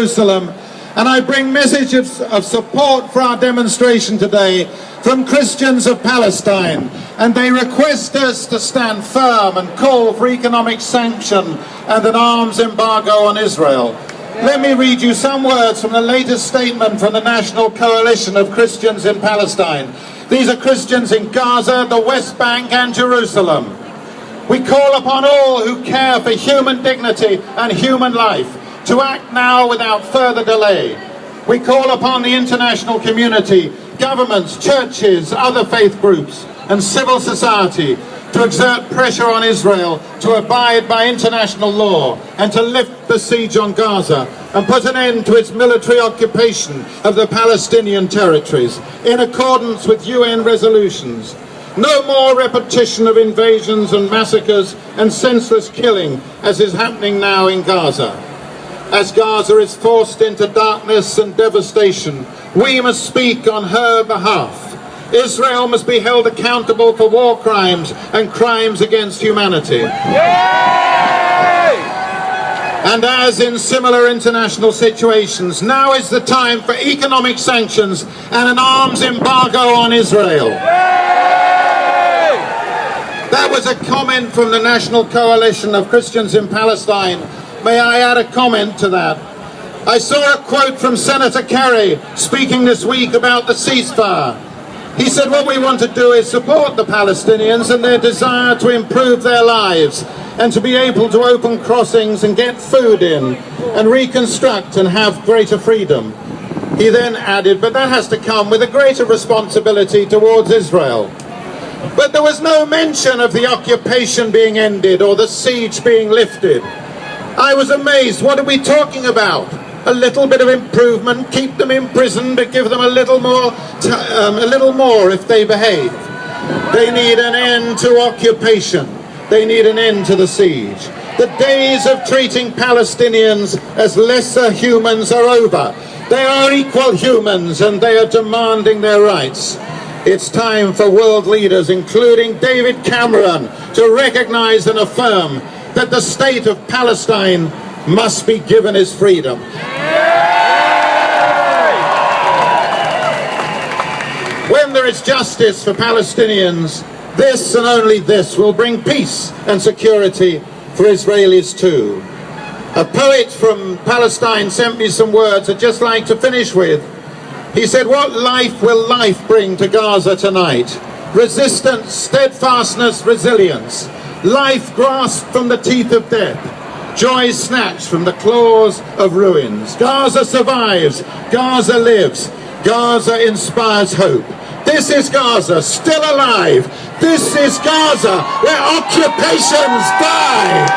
Jerusalem, and I bring messages of support for our demonstration today from Christians of Palestine, and they request us to stand firm and call for economic sanction and an arms embargo on Israel. Let me read you some words from the latest statement from the National Coalition of Christians in Palestine. These are Christians in Gaza, the West Bank and Jerusalem. We call upon all who care for human dignity and human life to act now without further delay. We call upon the international community, governments, churches, other faith groups and civil society to exert pressure on Israel to abide by international law and to lift the siege on Gaza and put an end to its military occupation of the Palestinian territories in accordance with UN resolutions. No more repetition of invasions and massacres and senseless killing as is happening now in Gaza. As Gaza is forced into darkness and devastation, we must speak on her behalf. Israel must be held accountable for war crimes and crimes against humanity. Yay! And as in similar international situations, now is the time for economic sanctions and an arms embargo on Israel. Yay! That was a comment from the National Coalition of Christians in Palestine. May I add a comment to that? I saw a quote from Senator Kerry speaking this week about the ceasefire. He said, what we want to do is support the Palestinians and their desire to improve their lives and to be able to open crossings and get food in and reconstruct and have greater freedom. He then added, but that has to come with a greater responsibility towards Israel. But there was no mention of the occupation being ended or the siege being lifted. I was amazed. What are we talking about? A little bit of improvement, keep them imprisoned, but give them a little more if they behave. They need an end to occupation. They need an end to the siege. The days of treating Palestinians as lesser humans are over. They are equal humans and they are demanding their rights. It's time for world leaders, including David Cameron, to recognize and affirm that the state of Palestine must be given its freedom. When there is justice for Palestinians, this and only this will bring peace and security for Israelis too. A poet from Palestine sent me some words I'd just like to finish with. He said, what life will life bring to Gaza tonight? Resistance, steadfastness, resilience. Life grasped from the teeth of death. Joy snatched from the claws of ruins. Gaza survives. Gaza lives. Gaza inspires hope. This is Gaza, still alive. This is Gaza, where occupations die.